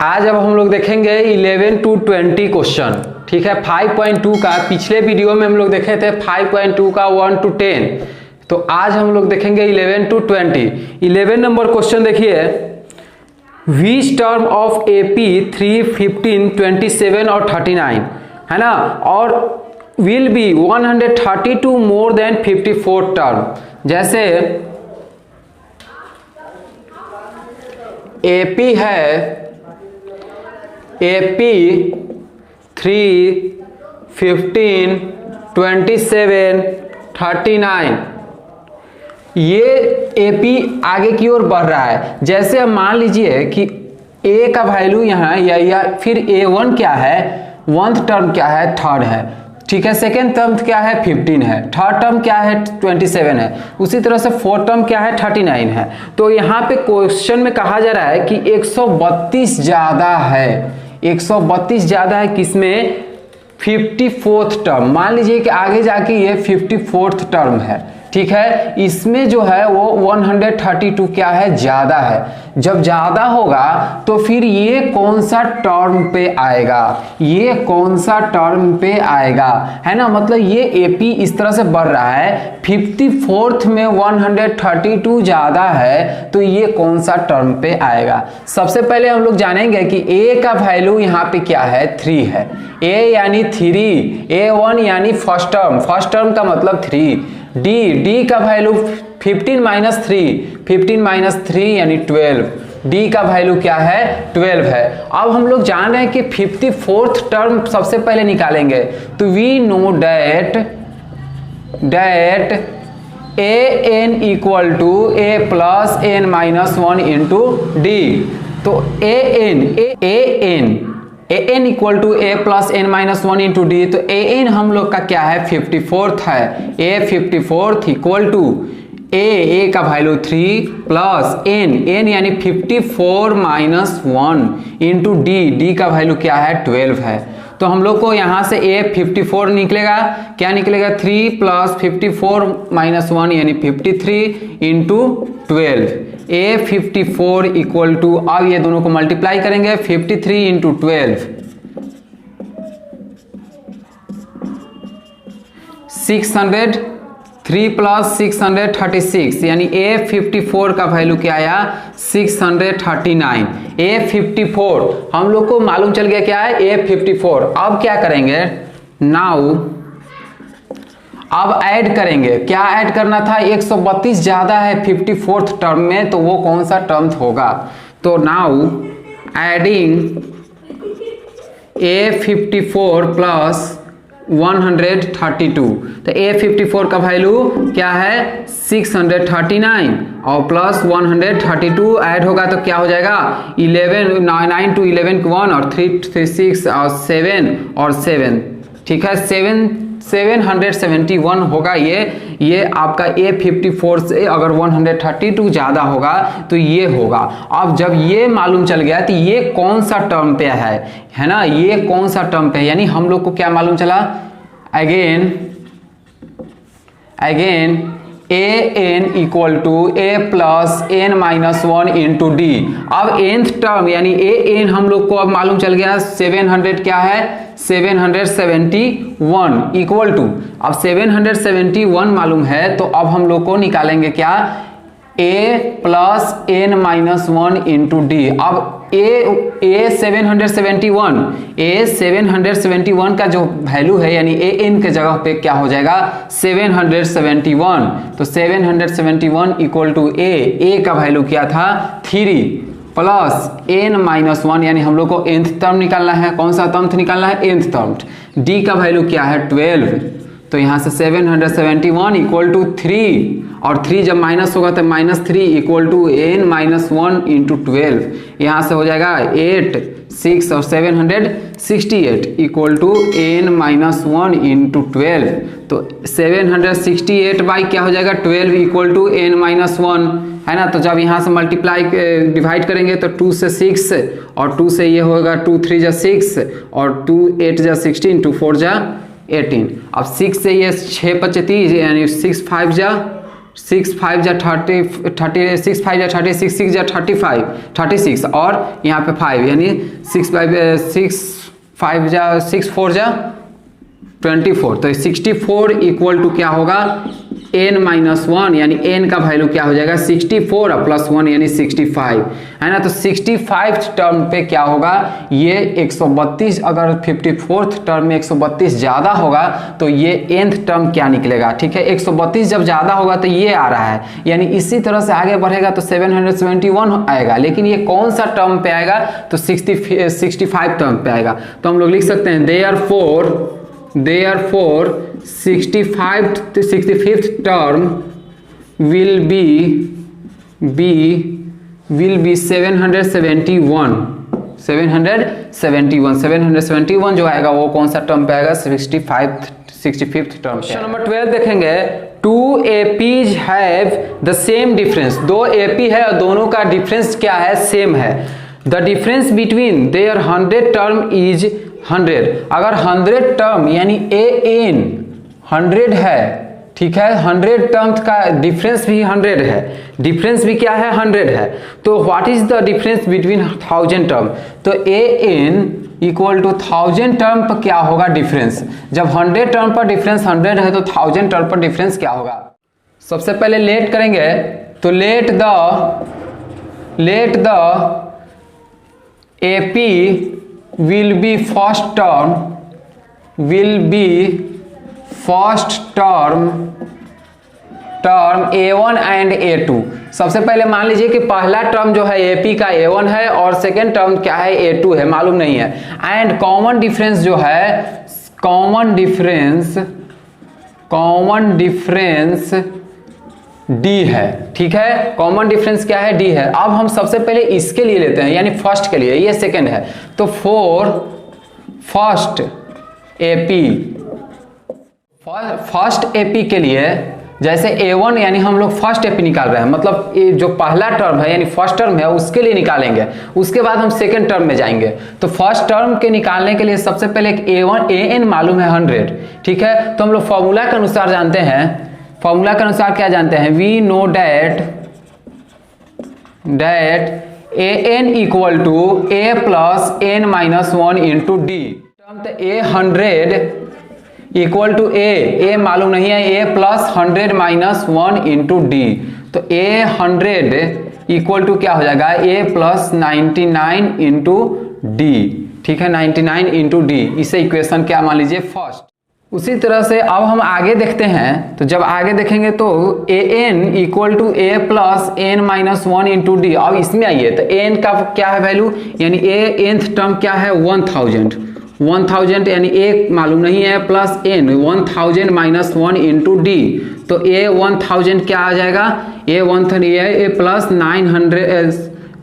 आज अब हम लोग देखेंगे 11 to 20 क्वेश्चन। ठीक है, 5.2 का पिछले वीडियो में हम लोग देखे थे 5.2 का 1 to 10, तो आज हम लोग देखेंगे 11 to 20। 11 नंबर क्वेश्चन देखिए, विच टर्म ऑफ एपी 3, 15, 27 और 39 है ना, और will be 132 more than 54 term. जैसे एपी है, एपी 3, 15, 27, 39, ये एपी आगे की ओर बढ़ रहा है। जैसे अब मान लीजिए कि ए का वैल्यू यहाँ या फिर A1 क्या है, 1th टर्म क्या है, 3rd है। ठीक है, सेकेंड टर्म क्या है, 15 है, थर्ड टर्म क्या है, 27 है, उसी तरह से फोर्थ टर्म क्या है, 39 है। तो यहाँ पे क्वेश्चन में कहा जा रहा है कि 132 ज्यादा है, 132 ज्यादा है किसमें, 54th टर्म। मान लीजिए कि आगे जाके ये 54th टर्म है। ठीक है, इसमें जो है वो 132 क्या है, ज्यादा है। जब ज्यादा होगा तो फिर ये कौन सा टर्म पे आएगा, ये कौन सा टर्म पे आएगा, है ना। मतलब ये एपी इस तरह से बढ़ रहा है, 54th में 132 ज्यादा है, तो ये कौन सा टर्म पे आएगा। सबसे पहले हम लोग जानेंगे कि ए का वैल्यू यहाँ पे क्या है, 3 है। ए यानी 3, A1 यानी फर्स्ट टर्म का मतलब 3। डी का वैल्यू 15 माइनस 3 यानी 12। डी का वैल्यू क्या है, 12 है। अब हम लोग जान रहे हैं कि 54th टर्म सबसे पहले निकालेंगे, तो we know that A N equal to A plus N minus 1 into D. तो A N equal to A plus N minus 1 into D. तो ए एन हम लोग का क्या है, 54th है। ए 54th इक्वल टू ए का वैल्यू 3 प्लस एन यानी 54 माइनस 1 इंटू डी का वैल्यू क्या है, 12 है। तो हम लोग को यहाँ से ए 54 निकलेगा, क्या निकलेगा, 3 प्लस 54 माइनस 1 यानी 53 इंटू 12। ए 54 इक्वल टू, अब ये दोनों को मल्टीप्लाई करेंगे, 53 इंटू 12 600, 3 प्लस 636 यानी ए 54 का वैल्यू क्या आया, 639। ए 54 हम लोग को मालूम चल गया क्या है, ए 54। अब क्या करेंगे, नाउ अब ऐड करेंगे। क्या ऐड करना था, 132 ज्यादा है 54th टर्म में, तो वो कौन सा टर्म होगा। तो नाउ एडिंग ए 54 प्लस 132। तो ए 54 का वैल्यू क्या है, 639 और प्लस 132 ऐड होगा तो क्या हो जाएगा, 11 9 to 11 1 और 3 6 और 7 और 7। ठीक है, 771 होगा। ये आपका ए 54 से अगर 132 ज्यादा होगा तो ये होगा। अब जब ये मालूम चल गया तो ये कौन सा टर्म पे है ना, ये कौन सा टर्म पे है, यानी हम लोग को क्या मालूम चला, again A N equal to A plus N minus 1 into D. अब nth टर्म यानी ए एन हम लोग को अब मालूम चल गया, 700 क्या है, 771 इक्वल टू, अब 771 मालूम है, तो अब हम लोग को निकालेंगे क्या, a plus N minus 1 into D. अब ए 771 का जो वैल्यू है यानी ए एन के जगह पे क्या हो जाएगा, 771। तो 771 इक्वल टू ए का वैल्यू क्या था, 3 प्लस एन माइनस 1 यानी हम लोग को nth टर्म निकालना है। कौन सा टर्म निकालना है, nth टर्म। डी का वैल्यू क्या है, 12। तो यहाँ से 771 इक्वल टू 3 और 3 जब माइनस होगा तो -3 equal to N minus 1 into 12। यहाँ से हो जाएगा 8, 6 और 768 equal to N minus 1 into 12। तो 768 बाई क्या हो जाएगा, 12 इक्वल टू एन माइनस 1, है ना। तो जब यहाँ से मल्टीप्लाई डिवाइड करेंगे तो 2 से 6 और 2 से ये होगा 2 3 जा 6 और 2 8 जा 16, 2 4 जा 18। अब 6 से ये 6 25 यानी 6 5 जा 6 5 जा 30, 36 5 जा 36, 6 जा 35, 36 और यहाँ पे 5 यानी 6 5 जा 6 4 जा 24। तो 64 इक्वल टू क्या होगा n-1 यानी n का वैल्यू क्या हो जाएगा 64 और +1 यानी 65 है ना। तो 65 टर्म पे क्या होगा ये 132, अगर 54th टर्म में 132 ज़्यादा होगा तो ये nth टर्म क्या निकलेगा, ठीक है। 132 जब ज़्यादा होगा तो ये आ रहा है, यानी इसी तरह से आगे बढ़ेगा तो 771 आएगा, लेकिन ये कौन सा टर्म पे आएगा तो 65 टर्म पे आएगा। तो हम लोग लिख सकते हैं therefore 65th term will be 771 जो आएगा वो कौन सा टर्म पे आएगा 65th टर्म। क्वेश्चन नंबर 12 देखेंगे, 2 APs have the same difference। दो AP है और दोनों का डिफरेंस क्या है, सेम है। The difference between their 100 term is 100। अगर 100 टर्म यानी an 100 है, ठीक है, 100 टर्म का डिफरेंस भी 100 है, डिफरेंस भी क्या है 100 है। तो what is the difference between 1000 term, तो an इक्वल टू 1000 टर्म पर क्या होगा डिफरेंस। जब 100 टर्म पर डिफरेंस 100 है तो 1000 टर्म पर डिफरेंस क्या होगा। सबसे पहले लेट करेंगे, तो let the AP will be first term A1 and A2। सबसे पहले मान लीजिए कि पहला टर्म जो है AP का A1 है और सेकेंड टर्म क्या है A2 है, मालूम नहीं है। एंड कॉमन डिफरेंस जो है, कॉमन डिफरेंस D है, ठीक है, कॉमन डिफरेंस क्या है D है। अब हम सबसे पहले इसके लिए लेते हैं यानी फर्स्ट के लिए, ये सेकेंड है, तो फॉर फर्स्ट AP के लिए जैसे A1 यानी हम लोग फर्स्ट AP निकाल रहे हैं, मतलब ये जो पहला टर्म है यानी फर्स्ट टर्म है उसके लिए निकालेंगे, उसके बाद हम सेकेंड टर्म में जाएंगे। तो फर्स्ट टर्म के निकालने के लिए सबसे पहले an मालूम है 100, ठीक है। तो हम लोग फॉर्मूला के अनुसार जानते हैं, फॉर्मूला के अनुसार क्या जानते हैं, we know that an equal to a plus n-1 into D. तो a 100 इक्वल टू a मालूम नहीं है, a प्लस 100-1 इंटू डी। तो a 100 इक्वल टू क्या हो जाएगा a प्लस 99 इंटू डी, ठीक है, 99 इंटू डी। इसे इक्वेशन क्या मान लीजिए फर्स्ट। उसी तरह से अब हम आगे देखते हैं, तो जब आगे देखेंगे तो an equal to a plus n-1 into D. अब इसमें आइए तो n का क्या है वैल्यू, यानी nth टर्म क्या है 1000 यानी a मालूम नहीं है प्लस n 1000-1 इंटू डी। तो a 1000 क्या आ जाएगा, a प्लस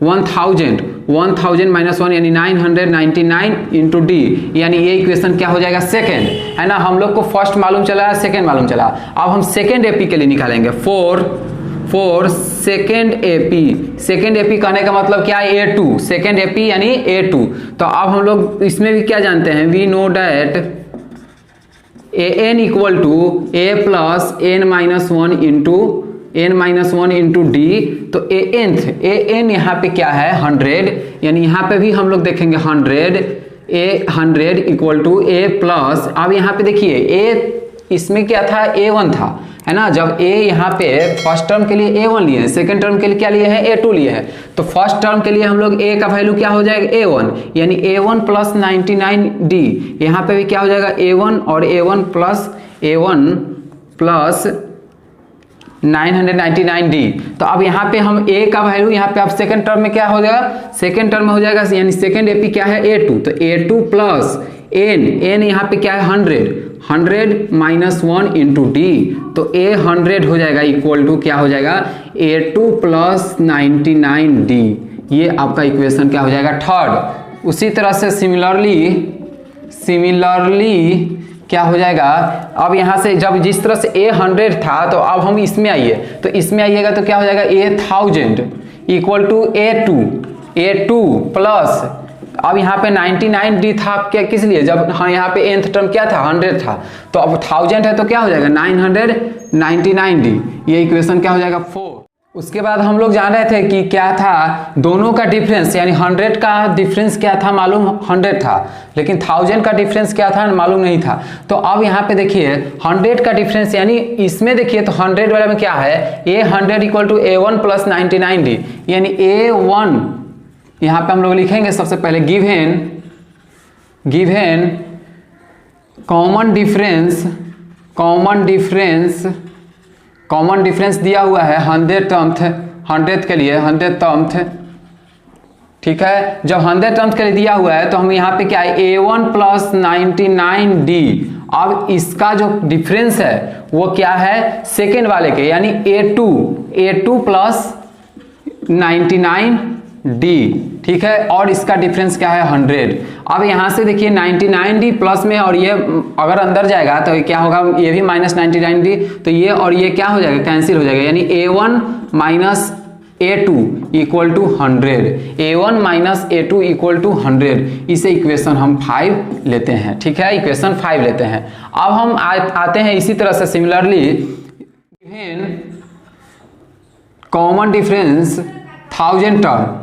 1000-1 यानी 999 इंटू डी, यानी ये इक्वेशन क्या हो जाएगा सेकेंड, है ना। हम लोग को फर्स्ट मालूम चला, सेकेंड मालूम चला। अब हम सेकेंड AP के लिए निकालेंगे, फॉर सेकेंड AP कहने का मतलब क्या है A2, सेकेंड AP यानी A2। तो अब हम लोग इसमें भी क्या जानते हैं, we know that an equal to a plus n-1 into D. तो an यहाँ पे क्या है 100, यानी यहाँ पे भी हम लोग देखेंगे 100 इक्वल टू a प्लस, अब यहाँ पे देखिए a इसमें क्या था A1 था, है ना। जब a यहाँ पे फर्स्ट टर्म के लिए A1 लिए हैं, सेकेंड टर्म के लिए क्या लिए हैं A2 लिए हैं। तो फर्स्ट टर्म के लिए हम लोग a का वैल्यू क्या हो जाएगा A1, यानी A1 प्लस 99D। यहाँ पे भी क्या हो जाएगा A1 और A1 प्लस 999D। तो अब यहाँ पे हम a का वैल्यू यहाँ पे अब सेकेंड टर्म में क्या हो जाएगा, सेकेंड टर्म में हो जाएगा यानी सेकेंड AP क्या है A2। तो A2 प्लस n यहाँ पे क्या है 100-1 इंटू डी। तो a 100 हो जाएगा इक्वल टू क्या हो जाएगा A2 प्लस 99D। ये आपका इक्वेशन क्या हो जाएगा थर्ड। उसी तरह से सिमिलरली क्या हो जाएगा, अब यहाँ से जब जिस तरह से a 100 था तो अब हम इसमें आइए, तो इसमें आइएगा तो क्या हो जाएगा a 1000 equal to A2 plus, अब यहाँ पे 99D था क्या, किस लिए, जब हाँ यहाँ पे nth टर्म क्या था 100 था, तो अब 1000 है तो क्या हो जाएगा 999D, ये इक्वेशन क्या हो जाएगा 4। उसके बाद हम लोग जान रहे थे कि क्या था, दोनों का डिफरेंस यानी 100 का डिफरेंस क्या था मालूम 100 था, लेकिन 1000 का डिफरेंस क्या था मालूम नहीं था। तो अब यहाँ पे देखिए 100 का डिफरेंस यानी इसमें देखिए तो 100 वाले में क्या है, A100 equal to A1 plus 99D, यानी A1 यहाँ पे हम लोग लिखेंगे सबसे पहले गिवन कॉमन डिफरेंस दिया हुआ है 100th के लिए 100th टर्म्थ, ठीक है। जब 100th टर्म्थ के लिए दिया हुआ है तो हम यहाँ पे क्या है A1 प्लस 99D, अब इसका जो डिफरेंस है वो क्या है सेकेंड वाले के यानी A2 प्लस 99D, ठीक है, और इसका डिफरेंस क्या है 100। अब यहाँ से देखिए 99D प्लस में और ये अगर अंदर जाएगा तो क्या होगा, ये भी माइनस 99D, तो ये और ये क्या हो जाएगा कैंसिल हो जाएगा, यानी A1 minus A2 equal to 100, A1 minus A2 equal to 100, इसे इक्वेशन हम 5 लेते हैं, ठीक है, इक्वेशन 5 लेते हैं। अब हम आते हैं इसी तरह से सिमिलरली कॉमन डिफरेंस 1000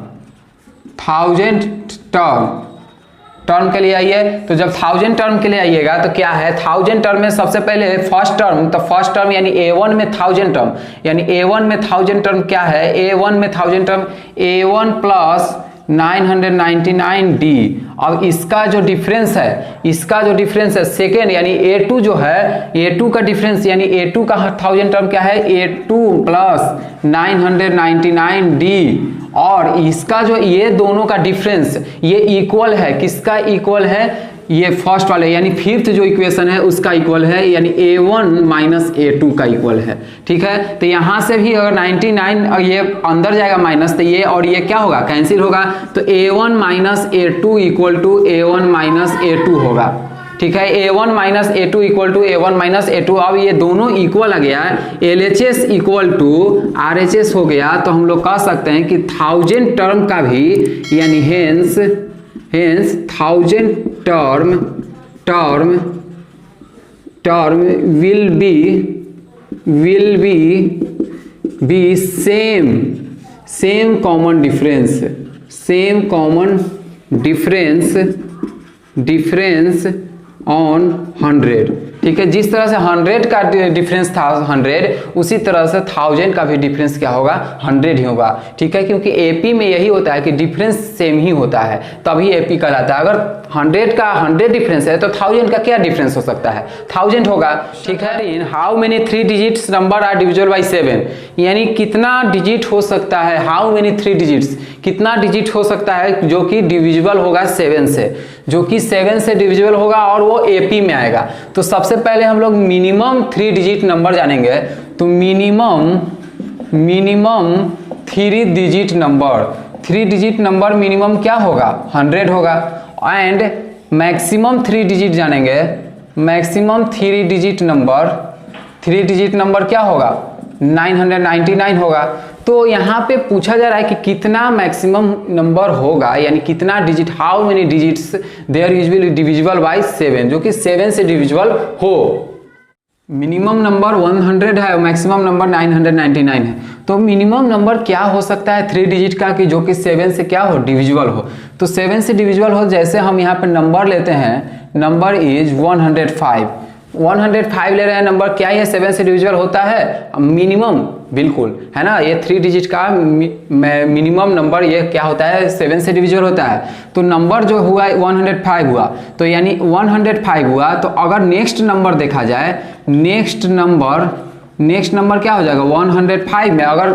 टर्म के लिए आइए। तो जब 1000 टर्म के लिए आइएगा तो क्या है 1000 टर्म में सबसे पहले फर्स्ट टर्म, तो फर्स्ट टर्म यानी A1 में 1000 टर्म, यानी A1 में 1000 टर्म क्या है, A1 में 1000 टर्म A1 प्लस 999D। अब इसका जो डिफरेंस है सेकेंड यानी A2 जो है, A2 का डिफरेंस यानी A2 का 1000 टर्म क्या है A2 प्लस 999D, और इसका जो ये दोनों का डिफरेंस ये इक्वल है, किसका इक्वल है, ये फर्स्ट वाले यानी फिफ्थ जो इक्वेशन है उसका इक्वल है, यानी A1 माइनस A2 का इक्वल है, ठीक है। तो यहाँ से भी अगर 99 और ये अंदर जाएगा माइनस, तो ये और ये क्या होगा कैंसिल होगा, तो A1 minus A2 equal to A1 minus A2 होगा, ठीक है। A1 minus A2 equal to A1 minus A2, अब ये दोनों इक्वल आ गया, LHS इक्वल टू RHS हो गया, तो हम लोग कह सकते हैं कि 1000 टर्म का भी यानी hence 1000 term will B same common difference on 100, ठीक है। जिस तरह से 100 का डिफरेंस था 100, उसी तरह से 1000 का भी डिफरेंस क्या होगा 100 ही होगा, ठीक है, क्योंकि एपी में यही होता है कि डिफरेंस सेम ही होता है तभी एपी कहलाता है। अगर 100 का 100 डिफरेंस है तो 1000 का क्या डिफरेंस हो सकता है 1000 होगा, ठीक है। In how many 3 digits number are divisible by 7, यानी कितना डिजिट हो सकता है, हाउ मेनी 3 डिजिट्स कितना डिजिट हो सकता है जो कि डिविजिबल होगा 7 से, जो कि 7 से डिविजिबल होगा और वो एपी में आएगा। तो सबसे पहले हम लोग मिनिमम 3 डिजिट नंबर जानेंगे, तो मिनिमम 3 डिजिट नंबर मिनिमम क्या होगा 100 होगा, एंड मैक्सिमम 3 डिजिट जानेंगे, मैक्सिमम 3 डिजिट नंबर क्या होगा 999 होगा। तो यहाँ पे पूछा जा रहा है कि कितना मैक्सिमम नंबर होगा, यानी कितना digit, how many digits there usually divisible by 7, जो कि 7 से डिविजिबल हो। मिनिमम नंबर 100 है और मैक्सिमम नंबर 999 है, तो मिनिमम नंबर क्या हो सकता है 3 डिजिट का कि जो कि 7 से क्या हो डिविजिबल हो। तो 7 से डिविजिबल हो, जैसे हम यहाँ पे नंबर लेते हैं, नंबर इज 105 ले रहे हैं नंबर, क्या ये 7 से डिविजिबल होता है मिनिमम, बिल्कुल है ना, ये 3 डिजिट का मिनिमम नंबर ये क्या होता है 7 से डिविजिबल होता है। तो नंबर जो हुआ 105 हुआ, तो यानी 105 हुआ, तो अगर नेक्स्ट नंबर देखा जाए, नेक्स्ट नंबर क्या हो जाएगा 105 में, अगर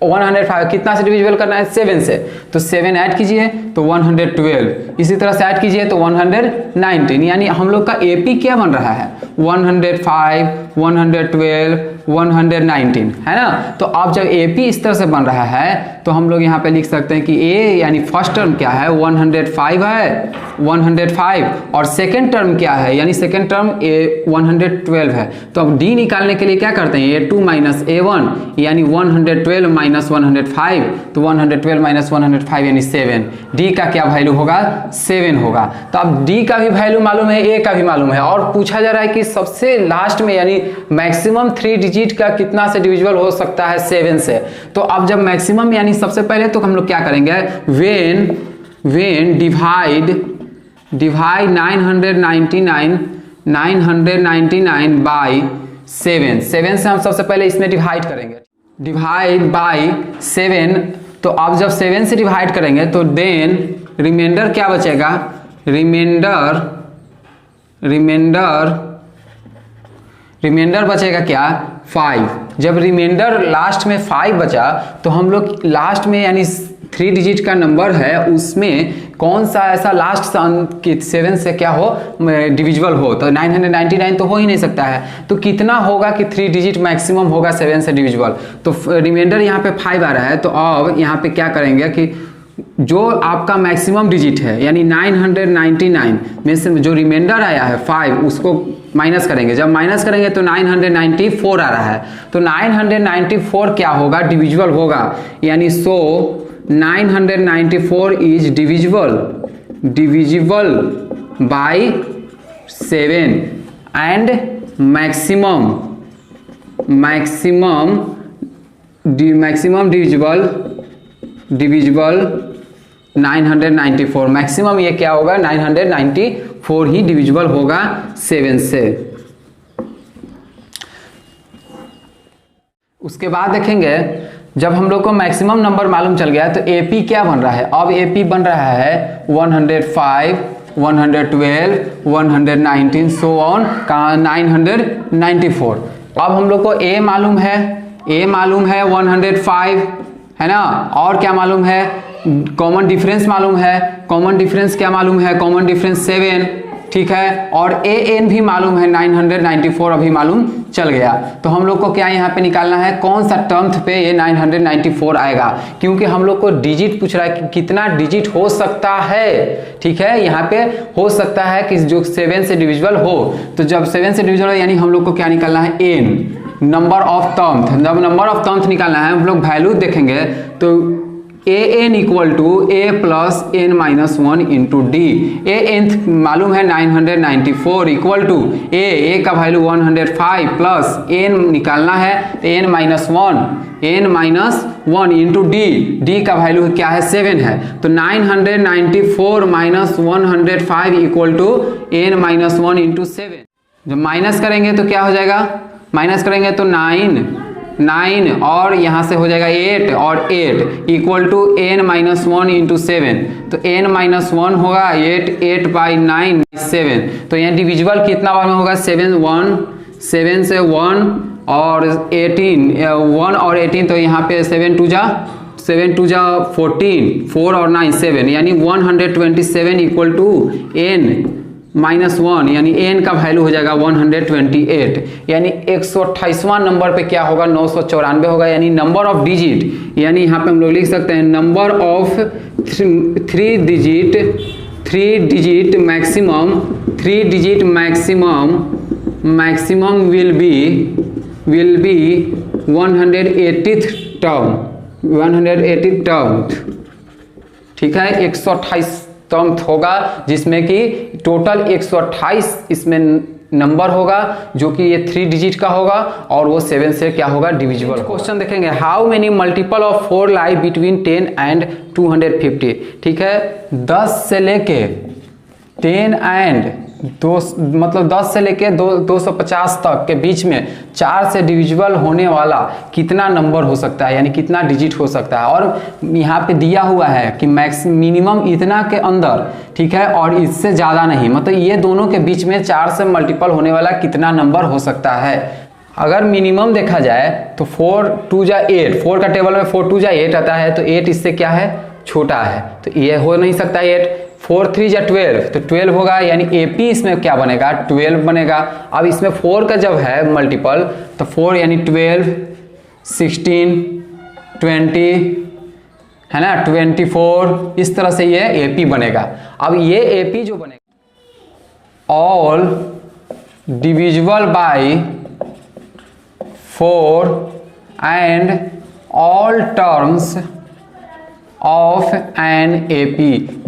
105 कितना से डिविजिबल करना है 7 से, तो 7 ऐड कीजिए तो 112, इसी तरह से ऐड कीजिए तो 119, यानी हम लोग का एपी क्या बन रहा है 105, 112, 119, है ना। तो अब जब AP इस तरह से बन रहा है तो हम लोग यहाँ पे लिख सकते हैं कि A यानी फर्स्ट टर्म क्या है 105 है, 105, और सेकेंड टर्म क्या है यानी सेकेंड टर्म 112 है। तो अब D निकालने के लिए क्या करते हैं A2 माइनस A1 यानी 112 माइनस 105, तो 112 माइनस 105 यानी 7। D का क्या वैल्यू होगा 7 होगा। तो अब D का भी वैल्यू मालूम है, A का भी मालूम है, और पूछा जा रहा है कि सबसे लास्ट में यानी मैक्सिमम 3 डिजिट का कितना से डिविजिबल हो सकता है 7 से। तो अब जब मैक्सिमम यानी सबसे पहले तो हम लोग क्या करेंगे when divide 999 बाई 7 से हम सबसे पहले इसमें डिवाइड करेंगे, डिवाइड बाई 7। तो अब जब 7 से डिवाइड करेंगे तो देन रिमाइंडर क्या बचेगा, रिमाइंडर बचेगा क्या 5। जब रिमाइंडर लास्ट में 5 बचा तो हम लोग लास्ट में यानी 3 डिजिट का नंबर है उसमें कौन सा ऐसा लास्ट अंक 7 से क्या हो डिविजिबल हो, तो 999 तो हो ही नहीं सकता है। तो कितना होगा कि 3 डिजिट मैक्सिमम होगा 7 से डिविजिबल। तो रिमाइंडर यहाँ पे 5 आ रहा है। तो अब यहाँ पे क्या करेंगे कि जो आपका मैक्सिमम डिजिट है यानी 999 में से जो रिमाइंडर आया है 5 उसको माइनस करेंगे। जब माइनस करेंगे तो 994 आ रहा है। तो 994 क्या होगा डिविजिबल होगा, यानी सो 994 is divisible by 7 and maximum divisible 994। Maximum ये क्या होगा 994 ही डिविजिबल होगा 7 से। उसके बाद देखेंगे जब हम लोग को मैक्सिमम नंबर मालूम चल गया तो AP क्या बन रहा है। अब AP बन रहा है 105, 112, 119 सो ऑन का 994। अब हम लोग को A मालूम है 105, है ना, और क्या मालूम है कॉमन डिफरेंस मालूम है। कॉमन डिफरेंस क्या मालूम है, कॉमन डिफरेंस 7, ठीक है, और AN भी मालूम है 994 अभी मालूम चल गया। तो हम लोग को क्या यहाँ पे निकालना है कौन सा टर्म्थ पे ये 994 आएगा, क्योंकि हम लोग को डिजिट पूछ रहा है कि कितना डिजिट हो सकता है। ठीक है, यहाँ पे हो सकता है कि जो 7 से डिविजिबल हो। तो जब 7 से डिविजिबल हो यानी हम लोग को क्या निकालना है N नंबर ऑफ टर्म्थ। जब नंबर ऑफ टर्म्थ निकालना है हम लोग वैल्यू देखेंगे तो AN equal to A plus N minus 1 into D। AN मालूम है 994 इक्वल टू A का वैल्यू 105 प्लस N निकालना है N माइनस 1 इंटू D का वैल्यू क्या है 7 है। तो 994 minus 105 equal to N minus 1 into 7। जब माइनस करेंगे तो क्या हो जाएगा, माइनस करेंगे तो 9 और यहाँ से हो जाएगा 8 और 8 equal to N minus 1 into 7। तो N माइनस 1 होगा 8 बाई 9 7। तो यहाँ डिविजिबल कितना बार में होगा 7 से 1 और 18 1 और 18। तो यहाँ पे 7 टू जा 14 4 और 9 7 यानी 127 इक्वल टू N माइनस 1 यानी N का वैल्यू हो जाएगा 128 यानी 128वां नंबर पे क्या होगा 994 होगा। यानी नंबर ऑफ डिजिट, यानी यहाँ पे हम लोग लिख सकते हैं number of 3 digit maximum will be 180th term. ठीक है, 128 टर्म होगा जिसमें कि टोटल 128 इसमें नंबर होगा जो कि ये 3 डिजिट का होगा और वो 7 से क्या होगा डिविजिबल। क्वेश्चन देखेंगे how many multiple of 4 lie between 10 and 250। ठीक है, 10 से लेके 10 एंड 10 से लेके 250 तक के बीच में 4 से डिविजिबल होने वाला कितना नंबर हो सकता है, यानी कितना डिजिट हो सकता है। और यहाँ पे दिया हुआ है कि मिनिमम इतना के अंदर, ठीक है, और इससे ज़्यादा नहीं, मतलब ये दोनों के बीच में 4 से मल्टीपल होने वाला कितना नंबर हो सकता है। अगर मिनिमम देखा जाए तो 4 2 जा 8, 4 का टेबल में 4 2 जा 8 आता है, तो 8 इससे क्या है छोटा है, तो ये हो नहीं सकता 8। 4 3 या 12, तो 12 होगा, यानी AP इसमें क्या बनेगा 12 बनेगा। अब इसमें 4 का जब है मल्टीपल तो 4 यानी 12, 16, 20 है ना, 24, इस तरह से ये AP बनेगा। अब ये AP जो बनेगा all divisible by 4 and all terms of an AP,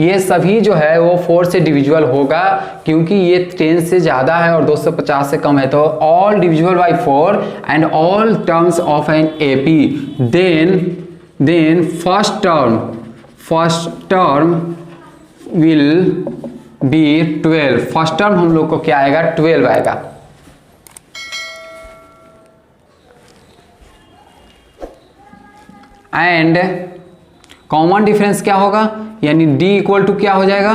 ये सभी जो है वो 4 से डिविजिबल होगा, क्योंकि ये 10 से ज़्यादा है और 250 से कम है, तो all divisible by 4 and all terms of an AP, then first term will be 12, first term हम लोग को क्या आएगा 12 आएगा। एंड कॉमन डिफरेंस क्या होगा, यानी D इक्वल टू क्या हो जाएगा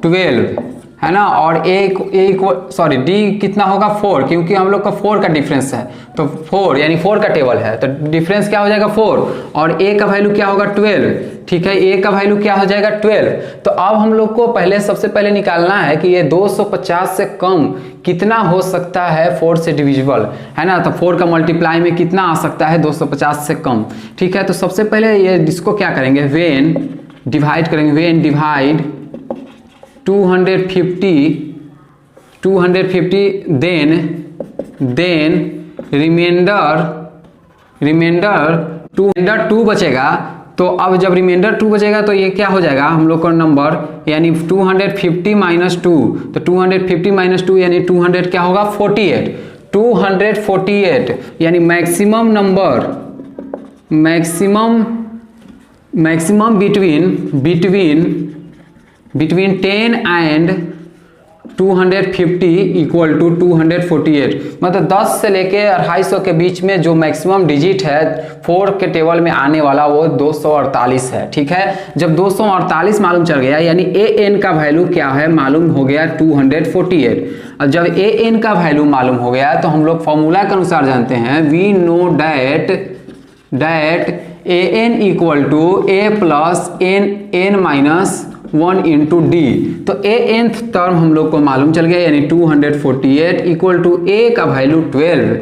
12 है ना, और D कितना होगा 4, क्योंकि हम लोग का 4 का डिफरेंस है, तो 4 यानी 4 का टेबल है, तो डिफरेंस क्या हो जाएगा 4, और A का वैल्यू क्या होगा 12, ठीक है, A का वैल्यू क्या हो जाएगा 12। तो अब हम लोग को सबसे पहले निकालना है कि ये 250 से कम कितना हो सकता है 4 से डिविजिबल, है ना, तो 4 का मल्टीप्लाई में कितना आ सकता है 250 से कम, ठीक है। तो सबसे पहले ये इसको क्या करेंगे, वेन डिवाइड करेंगे, वेन डिवाइड 250 देन रिमाइंडर 2 बचेगा। तो अब जब रिमाइंडर 2 बचेगा तो ये क्या हो जाएगा हम लोग का नंबर, यानी 250 माइनस 2, तो 250 माइनस 2 यानी 200 क्या होगा 48, 248 यानी maximum number, maximum between 10 and 250 equal to 248, मतलब 10 से लेके 250 के बीच में जो मैक्सिमम डिजिट है 4 के टेबल में आने वाला वो 248 है, ठीक है। जब 248 मालूम चल गया, यानी an का वैल्यू क्या है मालूम हो गया 248। अब जब an का वैल्यू मालूम हो गया तो हम लोग फॉर्मूला के अनुसार जानते हैं, we know that an equal to a plus n minus 1 into D, तो nth टर्म हम लोग को मालूम चल गया, यानी 248 इक्वल टू a का वैल्यू 12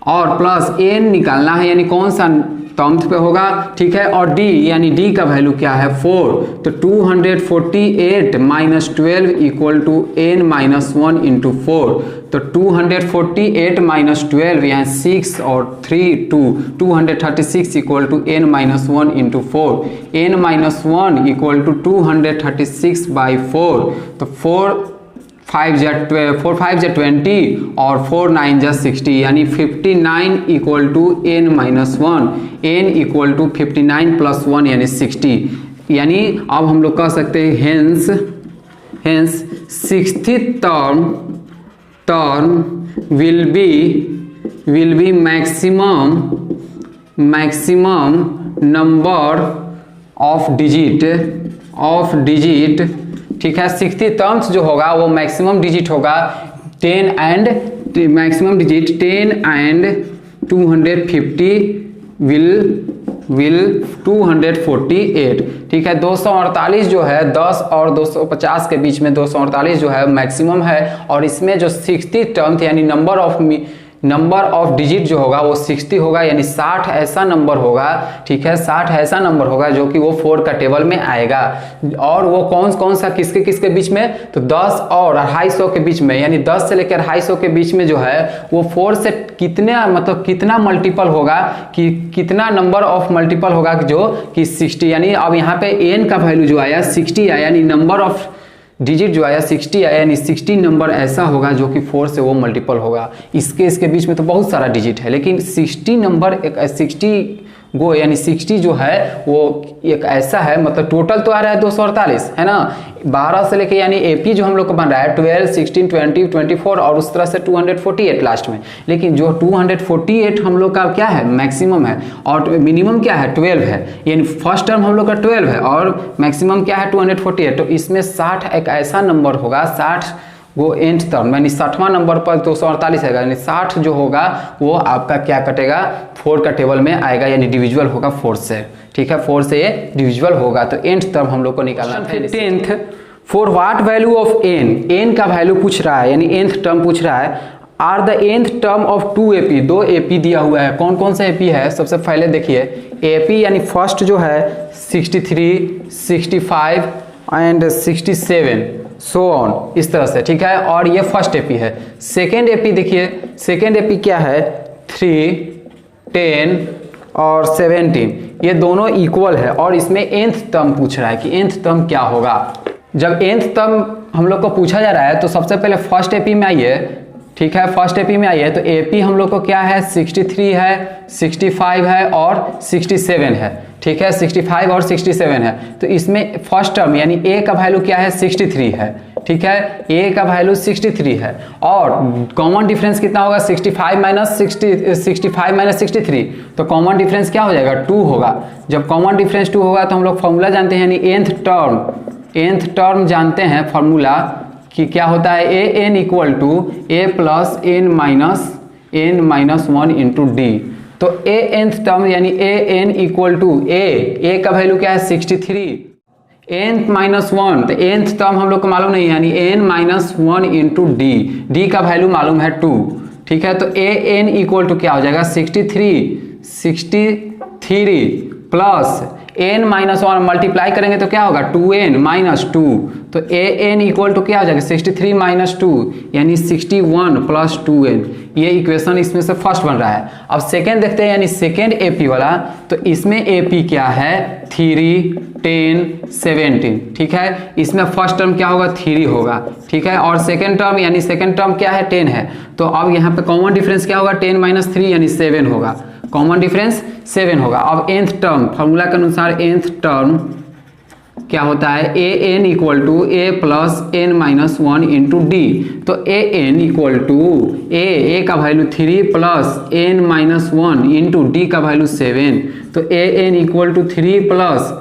और प्लस n निकालना है, यानी कौन सा टर्म्थ पे होगा, ठीक है, और d यानी d का वैल्यू क्या है 4, तो 248 minus 12 equal to n minus 1 into 4, तो 248 माइनस 12 यहाँ 6 और 3 2, 236 equal to n minus 1 into 4, n minus 1 equal to 236 by 4, तो 4 5 जा 20 और 4 9 जा 60, यानी 59 equal to n minus 1, n equal to 59 plus 1 यानी 60, यानी अब हम लोग कह सकते हैं hence 60th term will B maximum number of digit, ठीक है। 60 टर्म्स जो होगा वो मैक्सिमम डिजिट होगा 10 एंड 250 विल 248, ठीक है। 248 जो है 10 और 250 के बीच में 248 जो है मैक्सिमम है, और इसमें जो 60 टर्म यानी नंबर ऑफ डिजिट जो होगा वो 60 होगा, यानी 60 ऐसा नंबर होगा, ठीक है, 60 ऐसा नंबर होगा जो कि वो 4 का टेबल में आएगा, और वो कौन सा किसके बीच में, तो 10 और 250 के बीच में, यानी 10 से लेकर 250 के बीच में जो है वो 4 से कितना मल्टीपल होगा, कि कितना नंबर ऑफ मल्टीपल होगा जो कि 60, यानी अब यहाँ पे n का वैल्यू जो आया 60 आया, यानी नंबर ऑफ डिजिट जो आया 60 आया, यानी 60 नंबर ऐसा होगा जो कि 4 से वो मल्टीपल होगा। इसके बीच में तो बहुत सारा डिजिट है, लेकिन 60 नंबर यानी 60 जो है वो एक ऐसा है, मतलब टोटल तो आ रहा है 248 है ना, 12 से लेके, यानी AP जो हम लोग को बन रहा है 12 16 20 24 और उस तरह से 248 लास्ट में, लेकिन जो 248 हम लोग का क्या है मैक्सिमम है, और मिनिमम क्या है 12 है, यानी फर्स्ट टर्म हम लोग का 12 है और मैक्सिमम क्या है 248, तो इसमें 60 एक ऐसा नंबर होगा, 60 वो nth टर्म यानी 60वां नंबर पर 248 है, यानी 60 जो होगा वो आपका क्या कटेगा 4 का टेबल में आएगा, यानी डिविजिबल होगा 4 से, ठीक है, 4 से ये डिविजिबल होगा, तो nth टर्म हम लोग को निकालना है। 15th for what value of N, N का वैल्यू पूछ रहा है यानी nth टर्म पूछ रहा है। Are the nth term of 2 AP, 2 AP दिया हुआ है। कौन कौन सा AP है? सबसे पहले देखिए AP यानी फर्स्ट जो है 63, 65 एंड 67 सो ऑन, इस तरह से, ठीक है। और ये फर्स्ट AP है। सेकेंड AP देखिए, सेकेंड AP क्या है? 3, 10 और 17, ये दोनों इक्वल है और इसमें nth टर्म पूछ रहा है कि nth टर्म क्या होगा। जब nth टर्म हम लोग को पूछा जा रहा है तो सबसे पहले फर्स्ट AP में आइए, ठीक है। फर्स्ट AP में आइए तो AP हम लोग को क्या है? 63 है, 65 है और 67 है, ठीक है। 65 और 67 है तो इसमें फर्स्ट टर्म यानी A का वैल्यू क्या है? 63 है, ठीक है। A का वैल्यू 63 है और कॉमन डिफरेंस कितना होगा? 65 माइनस 63, तो कॉमन डिफरेंस क्या हो जाएगा? 2 होगा। जब कॉमन डिफरेंस 2 होगा तो हम लोग फॉर्मूला जानते हैं यानी nth टर्म जानते हैं फॉर्मूला कि क्या होता है? A N equal to A plus N minus 1 into D. तो ए nth टर्म यानी A N equal to a का वैल्यू क्या है? 63, n माइनस 1, तो nth टर्म हम लोग को मालूम नहीं यानी n माइनस 1 इंटू डी का वैल्यू मालूम है 2, ठीक है। तो ए एन इक्वल टू क्या हो जाएगा? 63 प्लस n माइनस 1 मल्टीप्लाई करेंगे तो क्या होगा? 2n माइनस 2, तो ए एन इक्वल टू क्या हो जाएगा? 63 माइनस 2 यानी 61 प्लस 2n। ये इक्वेशन इसमें से फर्स्ट बन रहा है। अब सेकेंड देखते हैं यानी सेकेंड AP वाला, तो इसमें AP क्या है? 3, 10, 17, ठीक है। इसमें फर्स्ट टर्म क्या होगा? 3 होगा, ठीक है। और सेकेंड टर्म यानी सेकेंड टर्म क्या है? 10 है। तो अब यहाँ पे कॉमन डिफरेंस क्या होगा? 10 माइनस 3 यानी 7 होगा, कॉमन डिफरेंस 7 होगा। अब nth टर्म फॉर्मूला के अनुसार nth टर्म क्या होता है? A N equal to A plus N minus 1 into D. तो A N equal to a का value 3 plus N minus 1 into d का वैल्यू 7। तो A N equal to 3 plus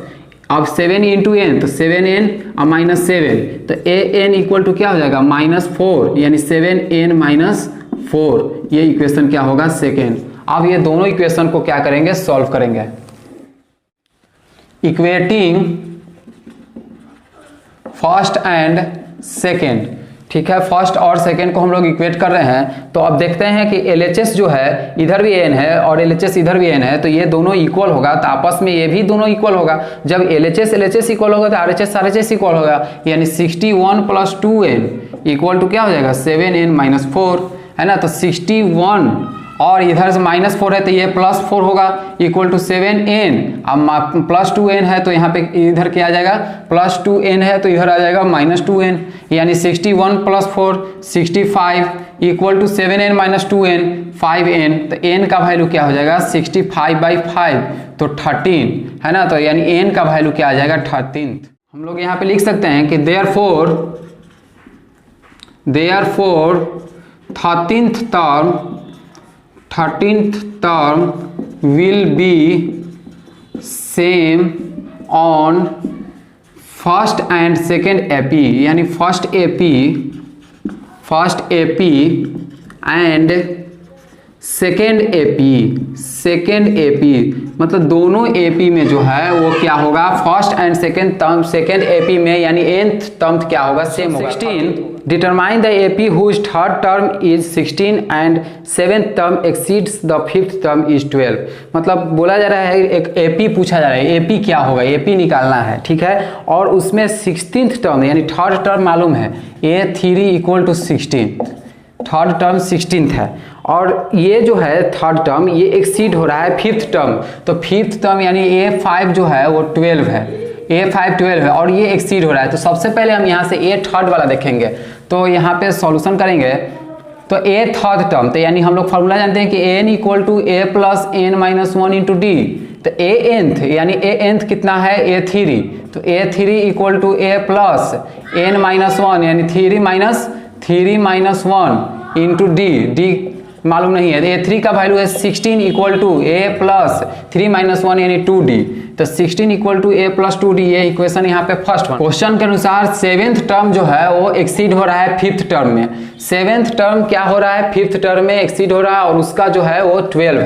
अब 7 इंटू एन, तो 7n और माइनस 7, तो A N equal to क्या हो जाएगा? -4 यानी 7n माइनस 4। ये इक्वेशन क्या होगा? सेकेंड। अब ये दोनों इक्वेशन को क्या करेंगे? सॉल्व करेंगे। इक्वेटिंग फर्स्ट एंड सेकेंड, ठीक है। फर्स्ट और सेकेंड को हम लोग इक्वेट कर रहे हैं। तो अब देखते हैं कि LHS जो है इधर भी n है और LHS इधर भी n है, तो ये दोनों इक्वल होगा, तो आपस में ये भी दोनों इक्वल होगा। जब LHS इक्वल होगा तो RHS इक्वल होगा, यानी 61 प्लस 2n इक्वल टू क्या हो जाएगा? 7n माइनस 4, है ना। तो 61 और इधर से -4 है तो ये +4 होगा इक्वल टू 7n। अब प्लस 2n है तो यहाँ पे इधर क्या आ जाएगा? +2n है तो इधर आ जाएगा -2n, यानी 61 plus 4 65 equal to 7n minus 2n 5n। तो n का वैल्यू क्या हो जाएगा? 65/5 तो 13, है ना। तो यानी n का वैल्यू क्या आ जाएगा? 13। हम लोग यहाँ पे लिख सकते हैं कि therefore 13th term will be same on first and second AP, यानी first AP and second AP मतलब दोनों AP में जो है वो क्या होगा? First and second term second AP में यानी nth टर्म क्या होगा? सेम होगा। 16 determine the AP whose third term is 16 and 7th term exceeds the 5th term is 12। मतलब बोला जा रहा है एक AP पूछा जा रहा है, AP क्या होगा? AP निकालना है, ठीक है। और उसमें 16th टर्म यानी थर्ड टर्म मालूम है A3 equal to 16, third term 16th है और ये जो है थर्ड टर्म ये एक्सीड हो रहा है 5th टर्म। तो 5th टर्म यानी A5 जो है वो 12 है, A5 12 है और ये एक्सीड हो रहा है। तो सबसे पहले हम यहाँ से A थर्ड वाला देखेंगे, तो यहाँ पे सॉल्यूशन करेंगे। तो A थर्ड टर्म, तो यानी हम लोग फॉर्मूला जानते हैं कि n equal to A plus N minus 1 into D. तो A nth यानी A nth कितना है? A3, तो A3 equal to A plus N minus 1 यानी 3 माइनस 1 इंटू डी मालूम नहीं है। A3 का वैल्यू है 16 equal to A plus 3 minus 1 यानी 2D। तो 16 equal to A plus 2D, ये इक्वेशन यहाँ पे फर्स्ट वन। क्वेश्चन के अनुसार 7th टर्म जो है वो एक्सीड हो रहा है 5th टर्म में। 7th टर्म क्या हो रहा है? 5th टर्म में एक्सीड हो रहा है और उसका जो है वो 12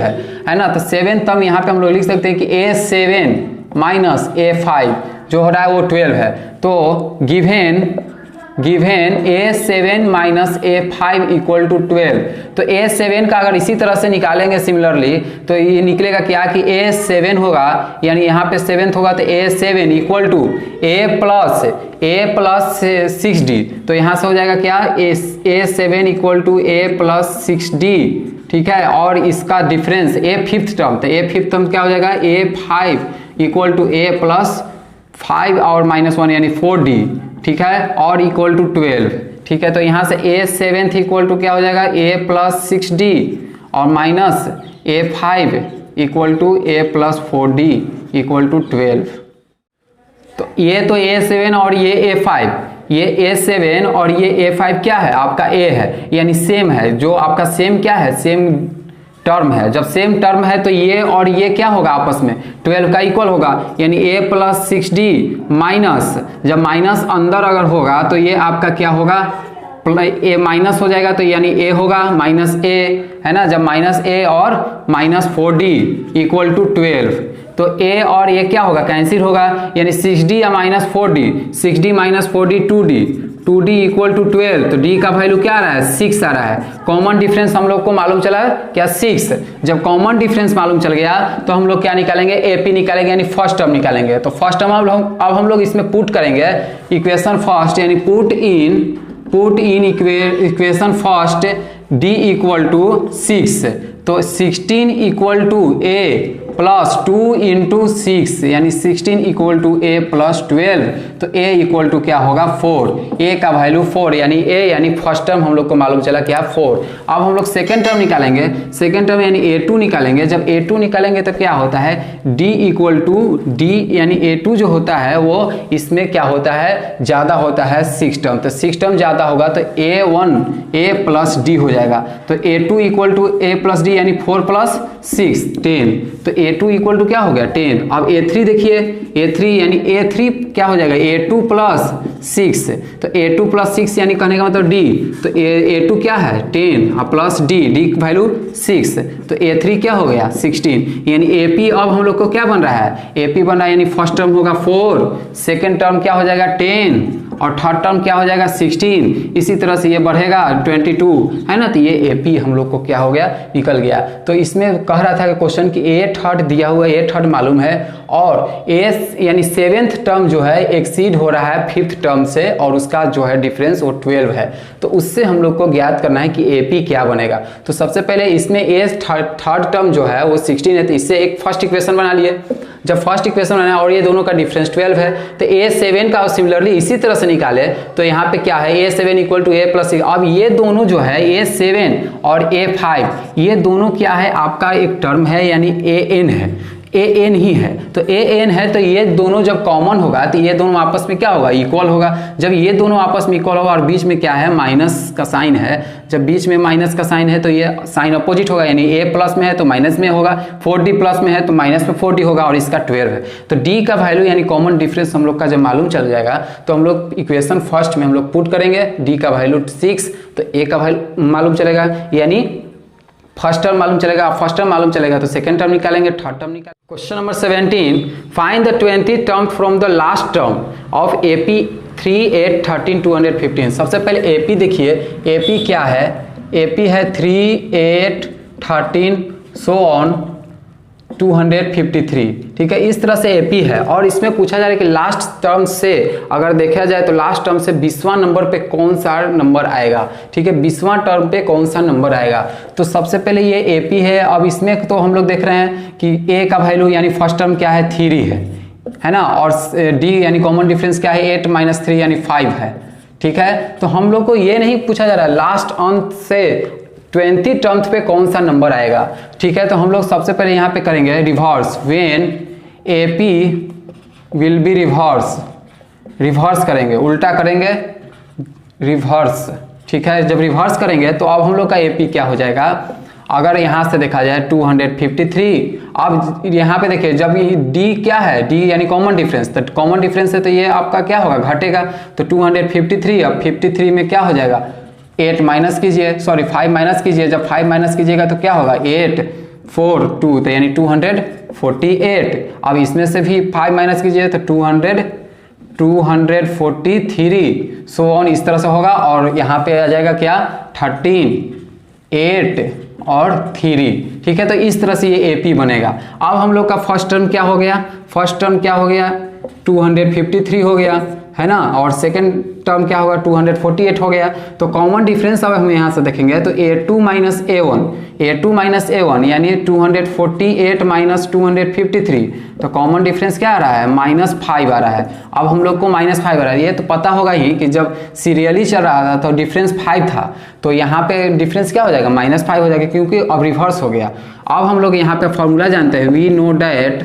है ना। तो 7th टर्म यहाँ पे हम लोग लिख सकते हैं कि A7 माइनस A5 जो हो रहा है वो 12 है। तो given A7 minus A5 equal to 12। तो A7 का अगर इसी तरह से निकालेंगे सिमिलरली तो ये निकलेगा क्या कि A7 होगा, यानी यहाँ पे 7th होगा तो A7 equal to A plus 6D। तो यहाँ से हो जाएगा क्या A7 equal to A plus 6D, ठीक है। और इसका डिफरेंस A फिफ्थ टर्म, तो A फिफ्थ टर्म क्या हो जाएगा A5 equal to A plus 5 और -1 यानी 4D, ठीक है, और इक्वल टू 12, ठीक है। तो यहाँ से A7 इक्वल टू क्या हो जाएगा A प्लस 6D और minus A5 equal to A plus 4D equal to 12। तो ये तो A7 और ये A5, ये A7 और ये A5 क्या है आपका A है, यानी सेम है। जो आपका सेम क्या है, सेम टर्म है। जब सेम टर्म है तो ये और ये क्या होगा आपस में 12 का इक्वल होगा, यानी A प्लस 6D माइनस, जब माइनस अंदर अगर होगा तो ये आपका क्या होगा A माइनस हो जाएगा, तो यानी A होगा माइनस A, है ना। जब माइनस A और माइनस 4D इक्वल टू 12, तो A और ये क्या होगा कैंसिल होगा, यानी 6D या minus 4D, 6D minus 4D 2D equal to 12। तो D का वैल्यू क्या आ रहा है 6 आ रहा है। कॉमन डिफरेंस हम लोग को मालूम चला क्या 6। जब कॉमन डिफरेंस मालूम चल गया तो हम लोग क्या निकालेंगे AP निकालेंगे, यानी फर्स्ट टर्म निकालेंगे। तो फर्स्ट टर्म अब हम लोग इसमें पुट करेंगे इक्वेशन फर्स्ट, यानी put in equation first D equal to 6। तो 16 equal to A plus 2 into 6, यानी 16 इक्वल टू A प्लस 12। तो A इक्वल टू क्या होगा 4, A का वैल्यू 4, यानी A यानी फर्स्ट टर्म हम लोग को मालूम चला क्या 4। अब हम लोग सेकेंड टर्म निकालेंगे, सेकेंड टर्म यानी A2 निकालेंगे। जब A2 निकालेंगे तो क्या होता है D इक्वल टू D, यानी A2 जो होता है वो इसमें क्या होता है ज़्यादा होता है 6 टर्म। तो 6 टर्म ज़्यादा होगा तो A1 A प्लस D हो जाएगा। तो A2 equal to A plus D यानी 4 प्लस 6 10। तो A2 इक्वल टू क्या हो गया 10। अब A3 देखिए, A3 यानी A3 क्या हो जाएगा A2 प्लस 6। तो A2 प्लस 6 यानी कहने का मतलब D। तो A2 क्या है 10 प्लस D की वैल्यू 6। तो A3 क्या हो गया 16, यानी AP अब हम लोग को क्या बन रहा है AP बन रहा है, यानी फर्स्ट टर्म होगा 4, सेकेंड टर्म क्या हो जाएगा 10 और थर्ड टर्म क्या हो जाएगा 16। इसी तरह से ये बढ़ेगा 22, है ना। तो ये AP हम लोग को क्या हो गया निकल गया। तो इसमें कह रहा था कि क्वेश्चन कि A थर्ड दिया हुआ A थर्ड मालूम है और A यानी 7th टर्म जो है एक्सीड हो रहा है 5th टर्म से और उसका जो है डिफरेंस वो 12 है। तो उससे हम लोग को ज्ञात करना है कि AP क्या बनेगा। तो सबसे पहले इसमें A थर्ड टर्म जो है वो 16 है, तो इससे एक फर्स्ट इक्वेशन बना लिए। जब फर्स्ट इक्वेशन बनाया और ये दोनों का डिफरेंस 12 है तो A7 का सिमिलरली इसी तरह से निकाले तो यहाँ पे क्या है A7 equal to A plus 6। अब ये दोनों जो है A7 और A5 ये दोनों क्या है आपका एक टर्म है, यानी AN है, AN ही है। तो AN है तो ये दोनों जब कॉमन होगा तो ये दोनों आपस में क्या होगा इक्वल होगा। जब ये दोनों आपस में इक्वल होगा और बीच में क्या है माइनस का साइन है, जब बीच में माइनस का साइन है तो ये साइन अपोजिट होगा, यानी A प्लस में है तो माइनस में होगा, 4D प्लस में है तो माइनस में 4D होगा और इसका 12 है। तो D का वैल्यू यानी कॉमन डिफरेंस हम लोग का जब मालूम चल जाएगा तो हम लोग इक्वेशन फर्स्ट में हम लोग पुट करेंगे D का वैल्यू 6, तो A का वैल्यू मालूम चलेगा, यानी फर्स्ट टर्म मालूम चलेगा। फर्स्ट टर्म मालूम चलेगा तो सेकंड टर्म निकालेंगे, थर्ड टर्म निकालेंगे। Question number 17, find the 20 term from the last term of AP 3 8 13 215। सबसे पहले AP देखिए, AP क्या है, AP है 3 8 13 सो ऑन 253, ठीक है। इस तरह से AP है और इसमें पूछा जा रहा है कि लास्ट टर्म से अगर देखा जाए तो लास्ट टर्म से 20वां नंबर पे कौन सा नंबर आएगा, ठीक है, 20वां टर्म पे कौन सा नंबर आएगा। तो सबसे पहले ये AP है। अब इसमें तो हम लोग देख रहे हैं कि A का वैल्यू यानी फर्स्ट टर्म क्या है 3 है ना, और D यानी कॉमन डिफरेंस क्या है 8 माइनस 3 यानी 5 है, ठीक है। तो हम लोग को ये नहीं पूछा जा रहा है लास्ट अंत से 20 टर्म्स पे कौन सा नंबर आएगा, ठीक है। तो हम लोग सबसे पहले यहाँ पे करेंगे reverse, when AP will be reverse करेंगे, उल्टा करेंगे रिवर्स, ठीक है। जब रिवर्स करेंगे तो अब हम लोग का AP क्या हो जाएगा, अगर यहाँ से देखा जाए 253। अब यहाँ पे देखिए जब ये D क्या है, D यानी कॉमन डिफरेंस, तो कॉमन डिफरेंस है तो ये आपका क्या होगा घटेगा। तो 253, अब 53 में क्या हो जाएगा 8 माइनस कीजिए, सॉरी 5 माइनस कीजिए। जब 5 माइनस कीजिएगा तो क्या होगा 8 4 2 तो यानी 248। अब इसमें से भी 5 माइनस कीजिए तो 243 सो ऑन इस तरह से होगा। और यहाँ पे आ जाएगा क्या 13 8 और 3। ठीक है, तो इस तरह से ये AP बनेगा। अब हम लोग का फर्स्ट टर्म क्या हो गया, फर्स्ट टर्म क्या हो गया 253 हो गया है ना, और सेकंड टर्म क्या होगा 248 हो गया। तो कॉमन डिफरेंस अब हम यहाँ से देखेंगे तो A2 माइनस A1 यानी 248 माइनस 253, तो कॉमन डिफरेंस क्या आ रहा है -5 आ रहा है। अब हम लोग को -5 आ रहा है, ये तो पता होगा ही कि जब सीरियली चल रहा था तो डिफरेंस 5 था, तो यहाँ पे डिफरेंस क्या हो जाएगा -5 हो जाएगा, क्योंकि अब रिवर्स हो गया। अब हम लोग यहाँ पे फॉर्मूला जानते हैं, वी नो डैट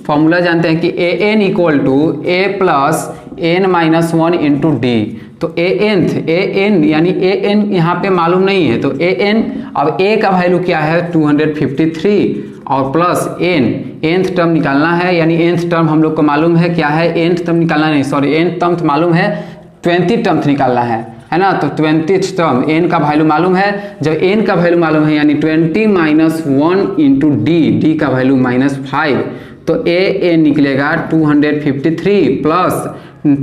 फॉर्मूला जानते हैं कि an equal to a plus n minus 1 into D. तो an यानी an यहाँ पे मालूम नहीं है, तो an अब a का वैल्यू क्या है 253 और प्लस nth टर्म निकालना है, यानी nth टर्म हम लोग को मालूम है क्या है, nth टर्म निकालना नहीं, सॉरी nth टर्म मालूम है, 20th टर्म निकालना है ना। तो 20th टर्म n का वैल्यू मालूम है, जब n का वैल्यू मालूम है यानी 20 माइनस 1 इंटू डी का वैल्यू -5, तो an निकलेगा 253 प्लस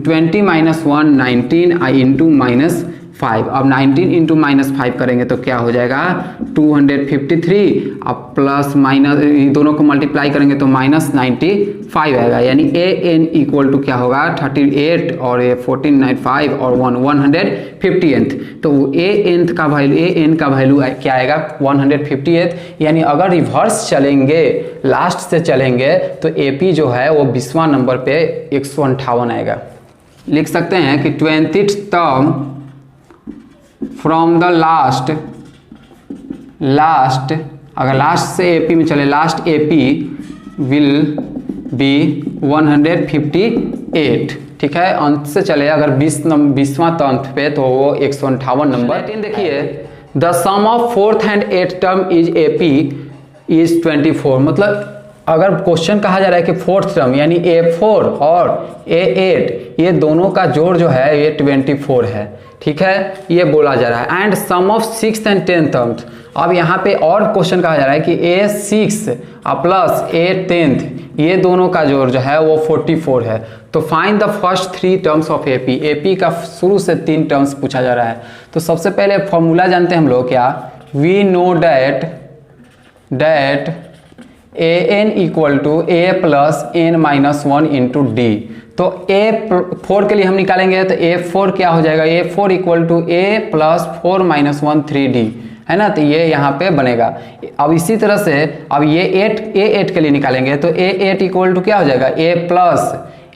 20 माइनस 1 19 इंटू -5। अब 19 इंटू -5 करेंगे तो क्या हो जाएगा 253, अब प्लस माइनस दोनों को मल्टीप्लाई करेंगे तो -95 आएगा, यानी an इक्वल टू क्या होगा 38 और ये 14 95 और 150th। तो an का वैल्यू क्या आएगा 150th, यानी अगर रिवर्स चलेंगे लास्ट से चलेंगे तो AP जो है वो 20वां नंबर पे 158 आएगा। लिख सकते हैं कि 20th term from the last, अगर लास्ट से AP में चले, लास्ट AP विल बी 158। ठीक है, अंत से चले अगर 20वां अंत पे तो वो 158 नंबर। देखिए the sum of 4th and 8th term is AP is 24। मतलब अगर क्वेश्चन कहा जा रहा है कि 4th टर्म यानी A4 और A8 ये दोनों का जोड़ जो है ये 24 है। ठीक है, ये बोला जा रहा है। And sum of 6th and 10th terms, अब यहाँ पे और क्वेश्चन कहा जा रहा है कि A6 प्लस A10 ये दोनों का जोड़ जो है वो 44 है। तो find the first 3 terms of AP का शुरू से 3 टर्म्स पूछा जा रहा है। तो सबसे पहले फॉर्मूला जानते हैं हम लोग क्या, we know that an equal to a plus n minus 1 into D. तो A4 के लिए हम निकालेंगे तो A4 क्या हो जाएगा, A4 equal to a plus 4 minus 1 3d है ना, तो ये यहाँ पे बनेगा। अब इसी तरह से अब ये A8 के लिए निकालेंगे तो A8 इक्वल टू क्या हो जाएगा a प्लस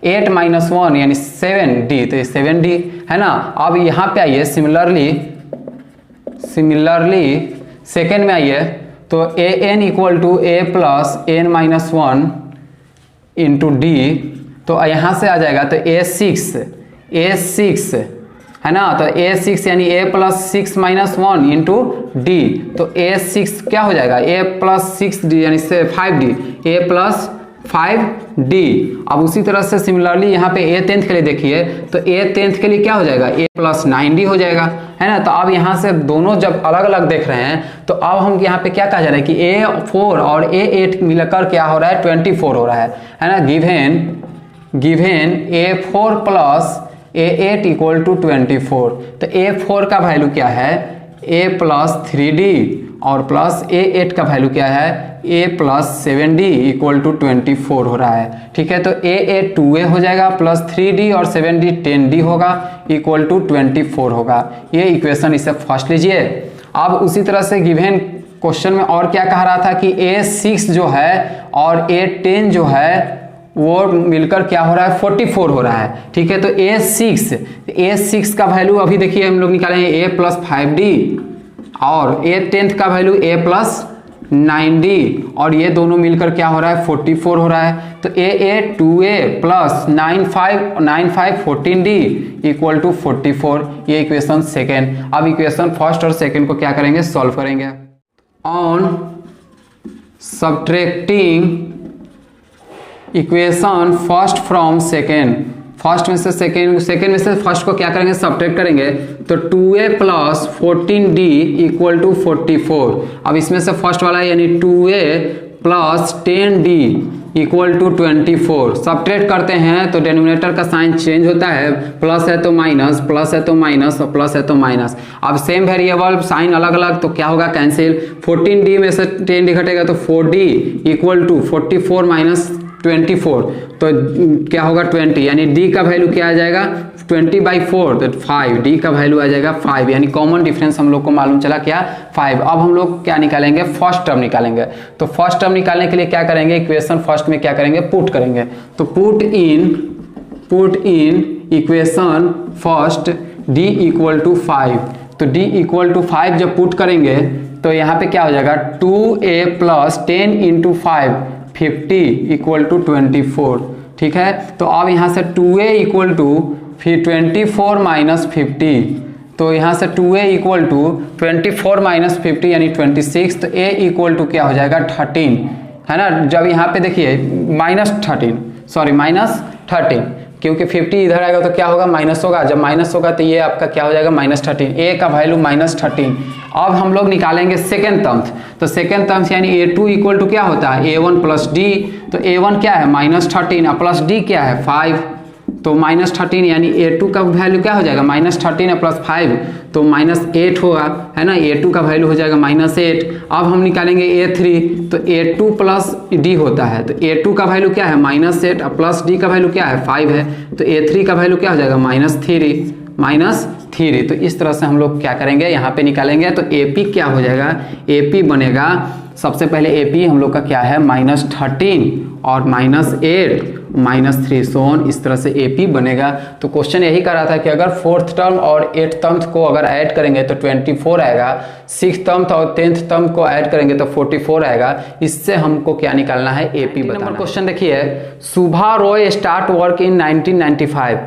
8 माइनस 1 यानी 7d, तो ये 7d है ना। अब यहाँ पे आइए सिमिलरली सेकेंड में आइए तो an equal to a plus n minus 1 into D. तो यहाँ से आ जाएगा तो A6 है ना, तो A6 यानी a plus 6 minus 1 into D. तो A6 क्या हो जाएगा a प्लस 6d यानी 5d, a प्लस 5d। अब उसी तरह से सिमिलरली यहाँ पे A10 के लिए देखिए तो A10 के लिए क्या हो जाएगा a प्लस 9d हो जाएगा है ना। तो अब यहाँ से दोनों जब अलग अलग देख रहे हैं तो अब हम यहाँ पे क्या कहा जा रहा है कि A4 और A8 मिलकर क्या हो रहा है 24 हो रहा है ना। Given A4 plus A8 equal to 24। तो A4 का वैल्यू क्या है a प्लस 3d और प्लस A8 का वैल्यू क्या है a plus 7d equal to 24 हो रहा है। ठीक है, तो A8 2a हो जाएगा प्लस 3d और 7d 10d होगा इक्वल टू 24 होगा। ये इक्वेशन इसे फर्स्ट लीजिए। अब उसी तरह से गिवन क्वेश्चन में और क्या कह रहा था कि A6 जो है और A10 जो है वो मिलकर क्या हो रहा है 44 हो रहा है। ठीक है, तो A6 का वैल्यू अभी देखिए हम लोग निकालेंगे a प्लस 5d और A10 का वैल्यू a प्लस 9d और ये दोनों मिलकर क्या हो रहा है 44 हो रहा है। तो A8 2a plus 95 14d equal to 44। ये इक्वेशन सेकेंड। अब इक्वेशन फर्स्ट और सेकेंड को क्या करेंगे सॉल्व करेंगे। On subtracting equation first first में से सेकेंड में से फर्स्ट को क्या करेंगे, सब्ट्रैक्ट करेंगे, तो 2a plus 14d equal to 44। अब इसमें से फर्स्ट वाला यानी 2a plus 10d equal to 24 subtract करते हैं तो डिनोमिनेटर का साइन चेंज होता है, प्लस है तो माइनस, प्लस है तो माइनस और प्लस है तो माइनस। अब सेम वेरिएबल साइन अलग अलग तो क्या होगा, कैंसिल। 14d में से 10d घटेगा तो 4d इक्वल टू 44 माइनस 24 तो क्या होगा 20, यानी d का वैल्यू क्या आ जाएगा 20/4 तो 5, d का वैल्यू आ जाएगा 5, यानी कॉमन डिफरेंस हम लोग को मालूम चला क्या 5। अब हम लोग क्या निकालेंगे, फर्स्ट टर्म निकालेंगे। तो फर्स्ट टर्म निकालने के लिए क्या करेंगे, इक्वेशन फर्स्ट में क्या करेंगे, पुट करेंगे। तो put in equation first d equal to 5। तो d इक्वल टू 5 जब पुट करेंगे तो यहाँ पे क्या हो जाएगा 2a plus 10 into 5 50 equal to 24। ठीक है, तो अब यहाँ से 2a इक्वल टू फिर 24 माइनस 50, तो यहाँ से 2a इक्वल टू 24 माइनस 50 यानी 26, तो a इक्वल टू क्या हो जाएगा 13, है ना। जब यहाँ पे देखिए माइनस 13, क्योंकि 50 इधर आएगा तो क्या होगा, माइनस होगा। जब माइनस होगा तो ये आपका क्या हो जाएगा -13, a का वैल्यू -13। अब हम लोग निकालेंगे सेकेंड टर्म। तो सेकेंड टर्म यानी a2 इक्वल टू क्या होता है a1 प्लस d, तो a1 क्या है -13 और प्लस d क्या है 5, तो -13 यानी a2 का वैल्यू क्या हो जाएगा -13 प्लस 5 तो -8 होगा, है ना। a2 का वैल्यू हो जाएगा -8। अब हम निकालेंगे a3, तो a2 प्लस d होता है, तो a2 का वैल्यू क्या है -8 और प्लस d का वैल्यू क्या है 5 है, तो a3 का वैल्यू क्या हो जाएगा -3। तो इस तरह से हम लोग क्या करेंगे, यहाँ पे निकालेंगे। तो AP क्या हो जाएगा, AP बनेगा सबसे पहले AP हम लोग का क्या है -13 और -8 -3 सोन, इस तरह से AP बनेगा। तो क्वेश्चन यही कर रहा था कि अगर फोर्थ टर्म और 8th टर्म को अगर ऐड करेंगे तो 24 आएगा, 6th टर्म और 10th टर्म को ऐड करेंगे तो 44 आएगा। इससे हमको क्या निकालना है, AP बताना। नंबर क्वेश्चन देखिए, सुभा रॉय स्टार्ट वर्क इन 1995।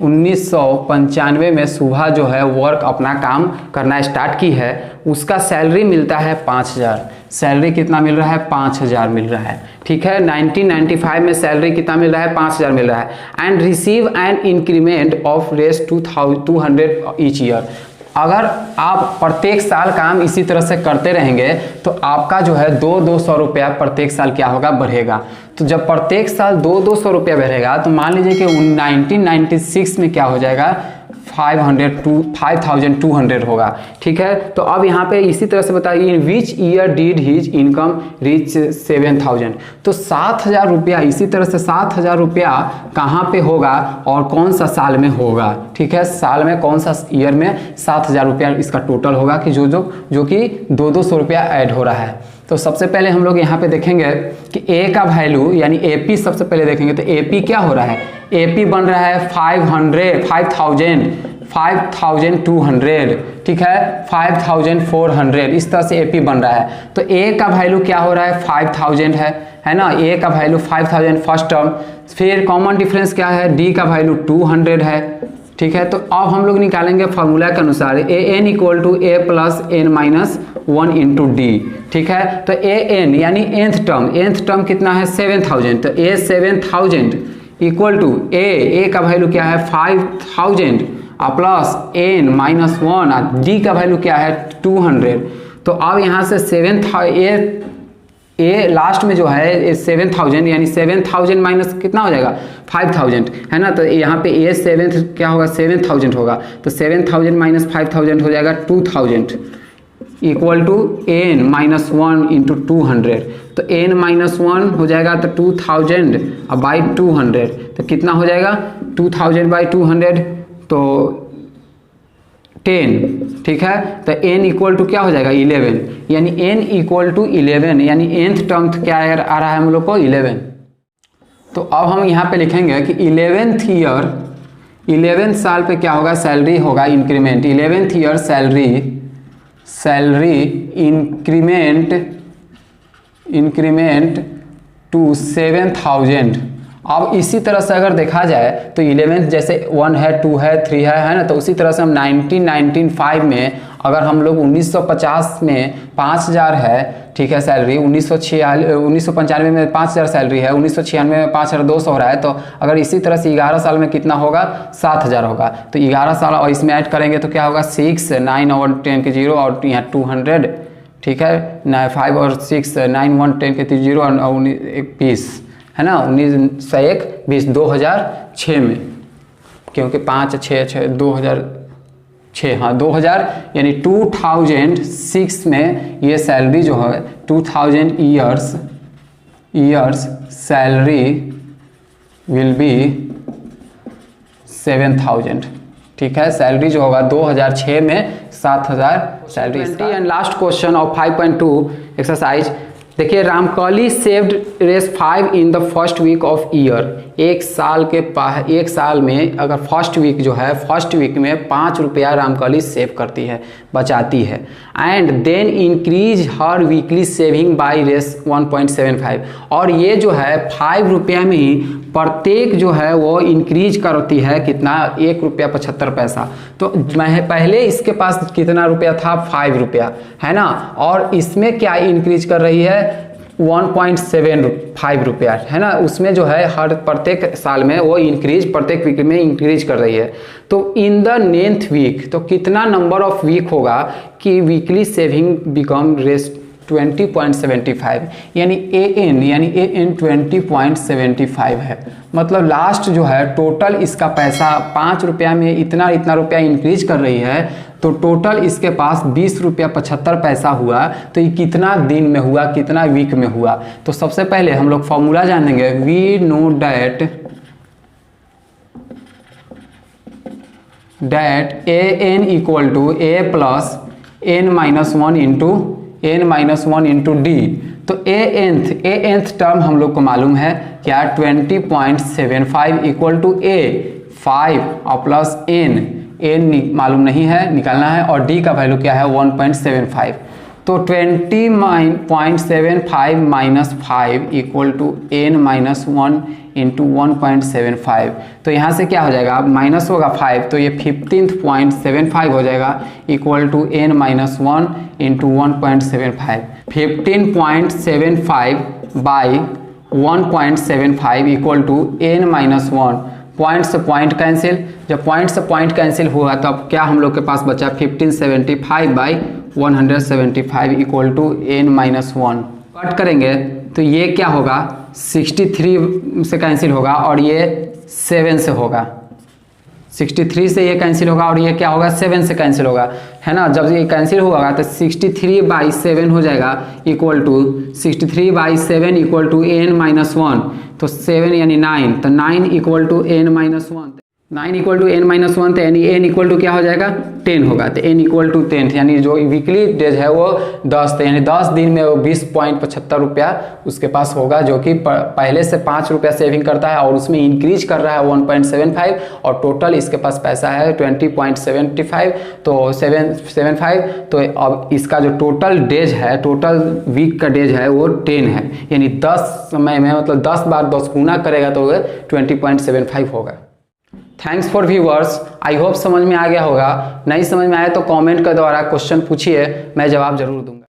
1995 में सुभा जो है वर्क अपना काम करना स्टार्ट की है। उसका सैलरी मिलता है 5000। सैलरी कितना मिल रहा है, 5000 मिल रहा है। ठीक है, 1995 में सैलरी कितना मिल रहा है, 5000 मिल रहा है। And receive an increment of रेस 200 ईच ईयर। अगर आप प्रत्येक साल काम इसी तरह से करते रहेंगे तो आपका जो है 200 रुपया प्रत्येक साल क्या होगा, बढ़ेगा। तो जब प्रत्येक साल 200 रुपया बढ़ेगा तो मान लीजिए कि 1996 में क्या हो जाएगा 5200 होगा। ठीक है, तो अब यहाँ पे इसी तरह से बताइए, in which year did his income reach 7000। तो 7000 रुपया, इसी तरह से 7000 रुपया कहाँ पे होगा और कौन सा साल में होगा। ठीक है, साल में कौन सा ईयर में 7000 रुपया इसका टोटल होगा कि जो कि 200 रुपया ऐड हो रहा है। तो सबसे पहले हम लोग यहाँ पे देखेंगे कि A का वैल्यू यानी AP सबसे पहले देखेंगे। तो AP क्या हो रहा है, AP बन रहा है 5200। ठीक है, 5400, इस तरह से AP बन रहा है। तो A का वैल्यू क्या हो रहा है 5000 है ना। A का वैल्यू 5000 फर्स्ट टर्म। फिर कॉमन डिफरेंस क्या है, D का वैल्यू 200 है। ठीक है, तो अब हम लोग निकालेंगे फॉर्मूला के अनुसार an equal to a plus n minus 1 into D. ठीक है, तो an यानी nth टर्म कितना है 7000। तो a 7000 इक्वल टू a का वैल्यू क्या है 5000 और प्लस n माइनस 1 और d का वैल्यू क्या है 200। तो अब यहाँ से ए लास्ट में जो है 7000 यानी 7000 माइनस कितना हो जाएगा 5000, है ना। तो यहाँ पे ए 7 क्या होगा 7000 होगा। तो 7000 माइनस 5000 हो जाएगा 2000 equal to n minus 1 into 200। तो n माइनस 1 हो जाएगा तो 2000 और बाई 200 तो कितना हो जाएगा 2000 बाई 200 तो 10। ठीक है, तो n इक्वल टू क्या हो जाएगा 11, यानी n इक्वल टू 11 यानी nth टर्म क्या आ रहा है हम लोग को 11। तो अब हम यहाँ पे लिखेंगे कि 11th ईयर 11 साल पे क्या होगा, सैलरी होगा increment. 11th year salary increment to 7000 अब इसी तरह से अगर देखा जाए तो 11th जैसे 1 है 2 है 3 है ना, तो उसी तरह से हम 1995 में अगर हम लोग 1950 में 5000 है, ठीक है, सैलरी 1995 में 5000 सैलरी है, 1996 में 5200 हो रहा है, तो अगर इसी तरह से 11 साल में कितना होगा 7000 होगा। तो 11 साल और इसमें ऐड करेंगे तो क्या होगा 6 9 और 10 के 0 और यहाँ 200, ठीक है, 5 और 6 9 1 10 के 0 और 20 है ना, 1901 20 2006 में, क्योंकि 5 6 6 2006, हाँ 2000 यानी 2006 में ये सैलरी जो है 2000 ईयर्स सैलरी विल बी 7000, ठीक है, सैलरी जो होगा 2006 में 7000 salary. And last question of 5.2 exercise, देखिए Ramkali saved ₹5 in the first week of year. एक साल में अगर फर्स्ट वीक जो है, फर्स्ट वीक में 5 रुपया रामकली सेव करती है, बचाती है, एंड देन इंक्रीज हर वीकली सेविंग बाई 1.75, और ये जो है 5 रुपया में ही प्रत्येक जो है वो इंक्रीज करती है, कितना, ₹1.75। तो मैं पहले इसके पास कितना रुपया था 5 रुपया, है ना, और इसमें क्या इंक्रीज कर रही है 1.75 रुपया, है ना, उसमें जो है हर प्रत्येक साल में वो इंक्रीज, प्रत्येक वीक में इंक्रीज कर रही है। तो इन द 9th वीक, तो कितना नंबर ऑफ वीक होगा कि वीकली सेविंग बिकम 20.75, यानी AN 20.75 है। मतलब लास्ट जो है टोटल इसका पैसा 5 रुपया में इतना रुपया इंक्रीज कर रही है, तो टोटल इसके पास 20 रुपया 75 पैसा हुआ। तो ये कितना दिन में हुआ, कितना वीक में हुआ? तो सबसे पहले हम लोग फॉर्मूला जानेंगे। We know that AN equal to A plus N-1 into D। तो Anth टर्म हम लोग को मालूम है क्या, 20.75 इक्वल टू A 5 और प्लस N मालूम नहीं है, निकालना है, और D का वैल्यू क्या है 1.75। तो 20.75 minus 5 equal to N-1 into 1.75। तो यहाँ से क्या हो जाएगा, माइनस होगा 5, तो ये 15.75 हो जाएगा equal to N-1 into 1.75। 15.75 by 1.75 equal to N-1। Point से पॉइंट कैंसिल, जब पॉइंट से पॉइंट कैंसिल हुआ तो अब क्या हम लोग के पास बचा 1575 by 175 equal to N-1। Cut करेंगे तो ये क्या होगा 63 से कैंसिल होगा और ये 7 से होगा, 63 से ये कैंसिल होगा और ये क्या होगा 7 से कैंसिल होगा, है ना। जब ये कैंसिल होगा तो 63 बाई 7 हो जाएगा equal to 63 by 7 equal to N-1। तो 7 यानी 9, तो 9 equal to N-1, 9 equal to N-1, तो यानी N इक्वल टू क्या हो जाएगा 10 होगा। तो N इक्वल टू 10, यानी जो वीकली डेज है वो 10, तो यानी 10 दिन में वो 20.75 रुपया उसके पास होगा, जो कि पहले से 5 रुपया सेविंग करता है और उसमें इंक्रीज कर रहा है 1.75, और टोटल इसके पास पैसा है 20.75, तो 775। तो अब इसका जो टोटल डेज है, टोटल वीक का डेज है वो 10 है, यानी 10 समय में मतलब 10 बार 10 गुना करेगा तो 20.75 होगा। Thanks for viewers, I hope समझ में आ गया होगा। नहीं समझ में आया तो कमेंट के द्वारा क्वेश्चन पूछिए, मैं जवाब जरूर दूंगा।